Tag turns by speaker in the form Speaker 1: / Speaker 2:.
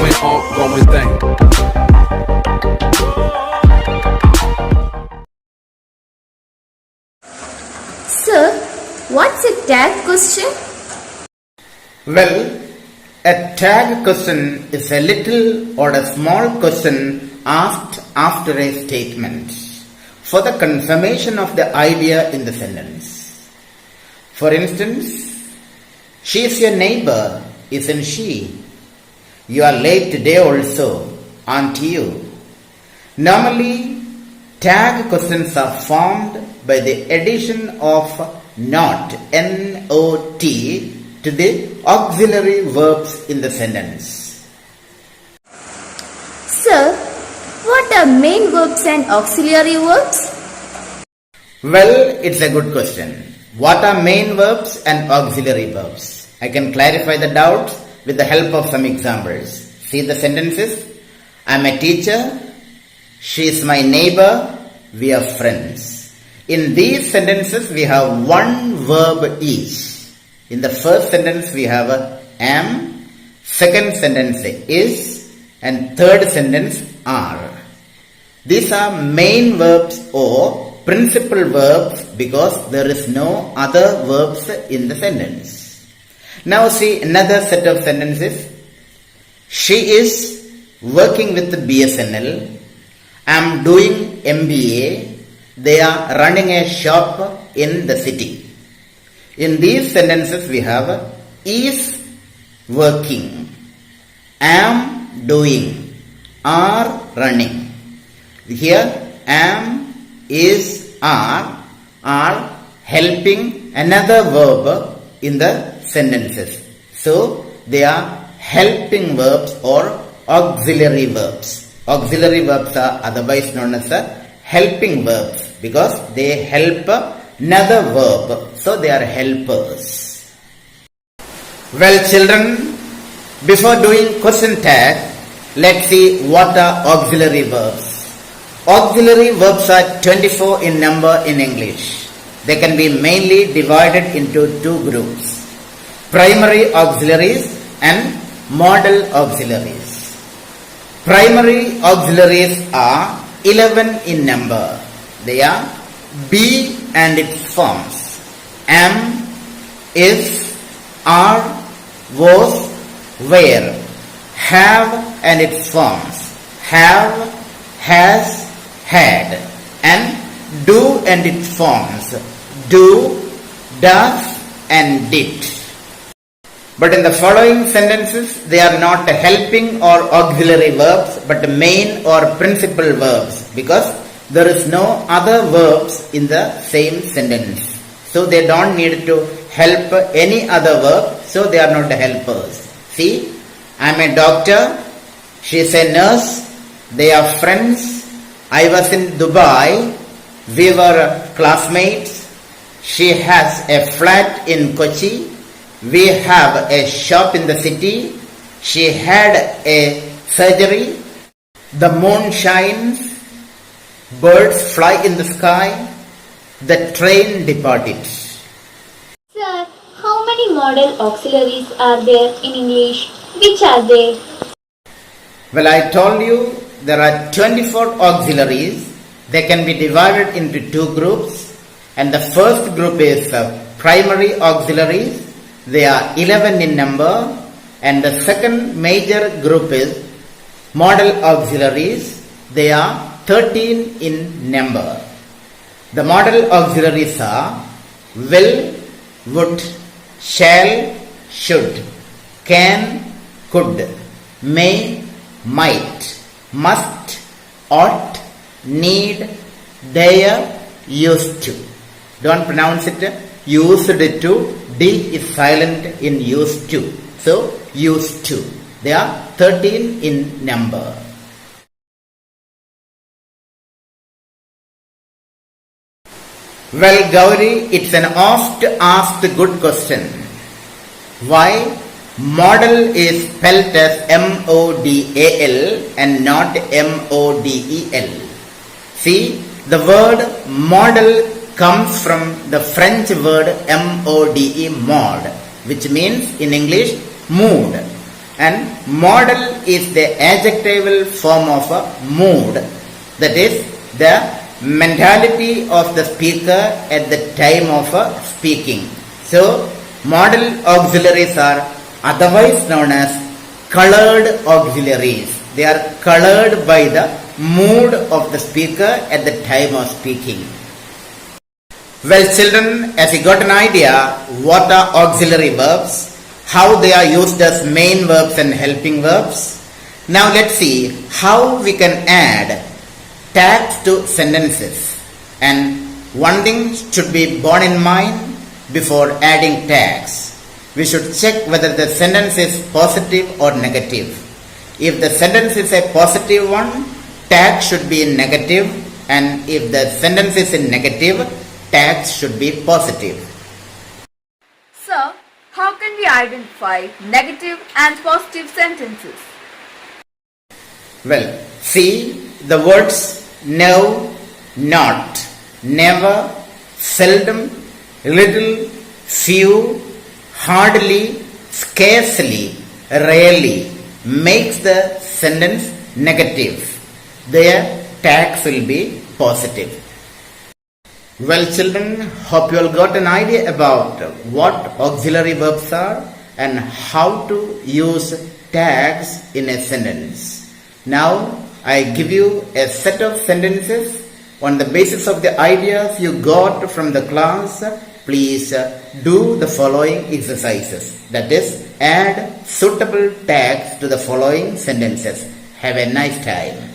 Speaker 1: ongoing thing.
Speaker 2: Sir, what's a tag question?
Speaker 3: Well, a tag question is a little or a small question asked after a statement for the confirmation of the idea in the sentence. For instance, she is your neighbor, isn't she? You are late today also, aren't you? Normally, tag questions are formed by the addition of not, N-O-T, to the auxiliary verbs in the sentence.
Speaker 2: Sir, what are main verbs and auxiliary verbs?
Speaker 3: Well, it's a good question. What are main verbs and auxiliary verbs? I can clarify the doubts with the help of some examples. See the sentences. I'm a teacher. She is my neighbor. We are friends. In these sentences, we have one verb each. In the first sentence, we have am. Second sentence is. And third sentence are. These are main verbs or principal verbs because there is no other verbs in the sentence. Now see another set of sentences. She is working with the BSNL. I am doing MBA. They are running a shop in the city. In these sentences we have is working, am doing, are running. Here am, is, are helping another verb in the sentences. So they are helping verbs or auxiliary verbs. Auxiliary verbs are otherwise known as helping verbs because they help another verb. So they are helpers. Well children, before doing question tag, let's see what are auxiliary verbs. Auxiliary verbs are 24 in number in English. They can be mainly divided into two groups. Primary auxiliaries and modal auxiliaries. Primary auxiliaries are 11 in number. They are be and its forms. Am, is, are, was, were. Have and its forms. Have, has, had. And do and its forms. Do, does and did. But in the following sentences, they are not helping or auxiliary verbs, but main or principal verbs because there is no other verbs in the same sentence. So they don't need to help any other verb, so they are not helpers. See, I am a doctor, she is a nurse, they are friends, I was in Dubai, we were classmates, she has a flat in Kochi, we have a shop in the city. She had a surgery. The moon shines. Birds fly in the sky. The train departed.
Speaker 4: Sir, how many modal auxiliaries are there in English? Which are they?
Speaker 3: Well, I told you there are 24 auxiliaries. They can be divided into two groups. And the first group is primary auxiliaries. They are 11 in number, and the second major group is modal auxiliaries. They are 13 in number. The modal auxiliaries are will, would, shall, should, can, could, may, might, must, ought, need, dare, used to. Don't pronounce it used to. D is silent in used to. So, used to. They are 13 in number. Well, Gauri, it's an oft asked good question. Why modal is spelled as M-O-D-A-L and not M-O-D-E-L? See, the word modal comes from the French word M-O-D-E, mod, which means in English mood. and modal is the adjectival form of a mood, that is the mentality of the speaker at the time of speaking. So modal auxiliaries are otherwise known as colored auxiliaries. They are colored by the mood of the speaker at the time of speaking. Well children, as you got an idea what are auxiliary verbs, how they are used as main verbs and helping verbs, now let's see how we can add tags to sentences. And one thing should be borne in mind before adding tags. We should check whether the sentence is positive or negative. If the sentence is a positive one, tag should be in negative, and if the sentence is in negative, tags should be positive.
Speaker 2: Sir, how can we identify negative and positive sentences?
Speaker 3: Well, see the words no, not, never, seldom, little, few, hardly, scarcely, rarely makes the sentence negative. Their tags will be positive. Well children, hope you all got an idea about what auxiliary verbs are and how to use tags in a sentence. Now I give you a set of sentences on the basis of the ideas you got from the class. Please do the following exercises, that is add suitable tags to the following sentences. Have a nice time.